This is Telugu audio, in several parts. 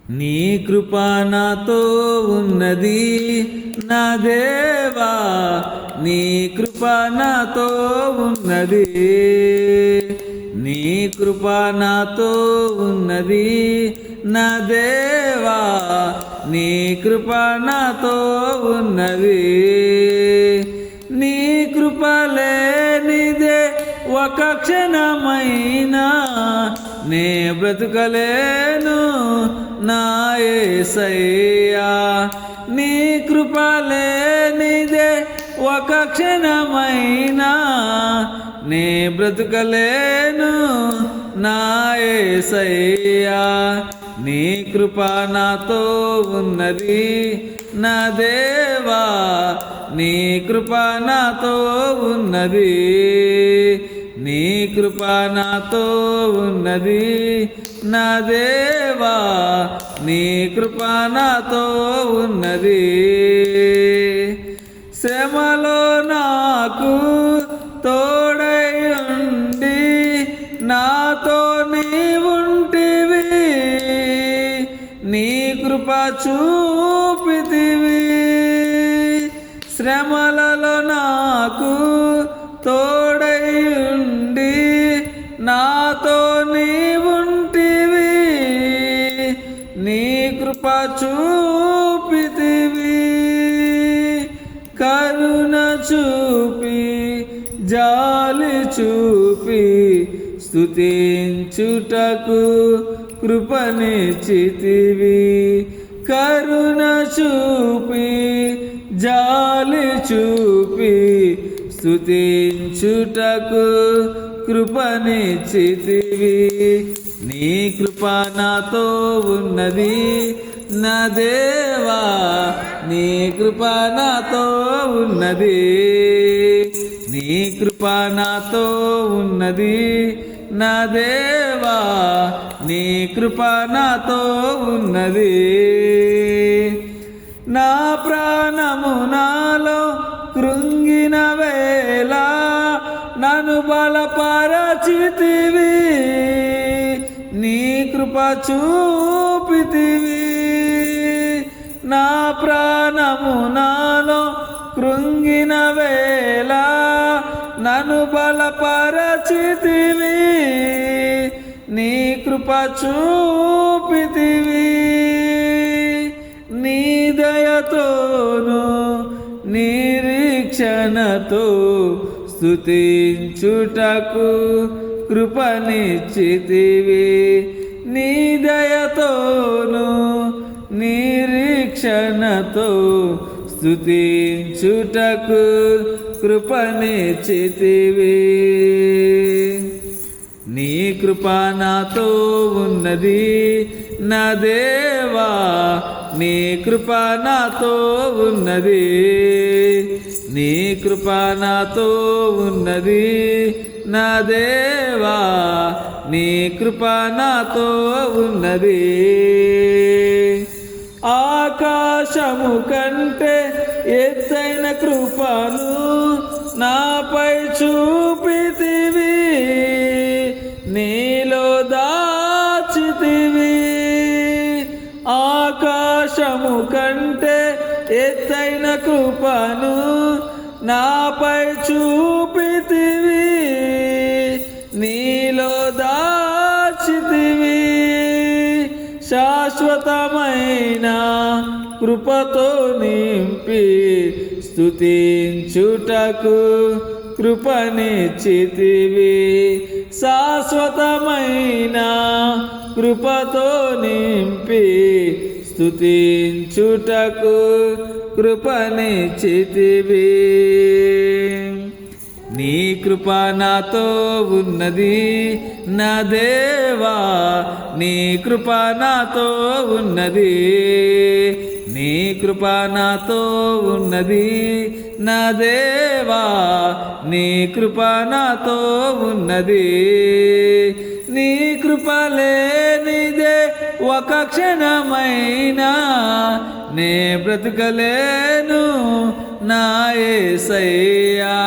నీ కృప నాతో ఉన్నది నా దేవా, నీ కృప నాతో ఉన్నది, నీ కృప నాతో ఉన్నది నా దేవా, నీ కృప నాతో ఉన్నది. నీ కృప లేనిదే ఒక క్షణమైనా నే బ్రతుకలేను నా యేసయ్యా. నీ కృప లేనిదే ఒక క్షణమైనా నే బ్రతుకలేను నా యేసయ్యా. నీ కృప నాతో ఉన్నది నా దేవా, నీ కృప నాతో ఉన్నది, నీ కృప నాతో ఉన్నది నా దేవా, నీ కృప నాతో ఉన్నది. శ్రమలో నాకు తోడై ఉండి నాతో నీవుంటివి, నీ కృప చూపితివి. శ్రమలలో నాకు తోడై ఉండి నాతో నీవుంటివి, నీ కృప చూపితివి. కరుణ చూపి జాలి చూపి స్తుతించుటకు కృపనిచ్చితివి. కరుణ చూపి జాలి చూపి స్తుతించుటకు కృపనిచ్చితివి. నీ కృప నాతో ఉన్నది నా దేవా, నీ కృప నాతో ఉన్నది, నీ కృప నాతో ఉన్నది నా దేవా, నీ కృప నాతో ఉన్నది. నా ప్రాణము నాలో కృంగిన వేళ నన్ను బలపరచితివి, నీ కృప చూపితివి. నా ప్రాణము నాలో కృంగిన వేళ నన్ను బలపరచితివి, నీ కృప చూపితివి. నీ దయతోను నిరీక్షణతో స్తుతించుటకు కృపనిచ్చితివి. నీ దయతోను నిరీక్షణతో స్తుతించుటకు కృపనిచ్చితివి. నీ కృప నాతో ఉన్నది నా దేవా, నీ కృప నాతో ఉన్నది, నీ కృప నాతో ఉన్నది నా దేవా, నీ కృప నాతో ఉన్నది. ఆకాశము కంటే ఎత్తైన కృపను నాపై చూపితివి, నీలో దాచితివి. ఆకాశము కంటే ఎత్తైన కృపను నాపై చూపితివి, నీలో దాచితివి. శాశ్వతమైన కృపతో నింపి స్తుతించుటకు కృపనిచ్చితివి. శాశ్వతమైన కృపతో నింపి స్తుతించుటకు కృపనిచ్చితివి. నీ కృప నాతో ఉన్నది నా దేవా, నీ కృప నాతో ఉన్నది, నీ కృప నాతో ఉన్నది నా దేవా, నీ కృప నాతో ఉన్నది. నీ కృప లేనిదే ఒక క్షణమైనా నే బ్రతుకలేను నా యేసయ్యా.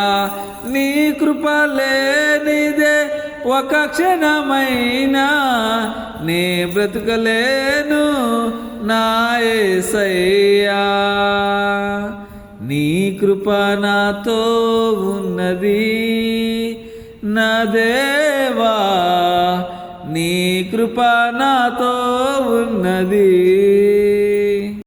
నీ కృప లేనిదే ఒక క్షణమైనా నే బ్రతుకలేను నా యేసయ్యా నీ కృప నాతో ఉన్నది నా దేవా నీ కృప నాతో ఉన్నది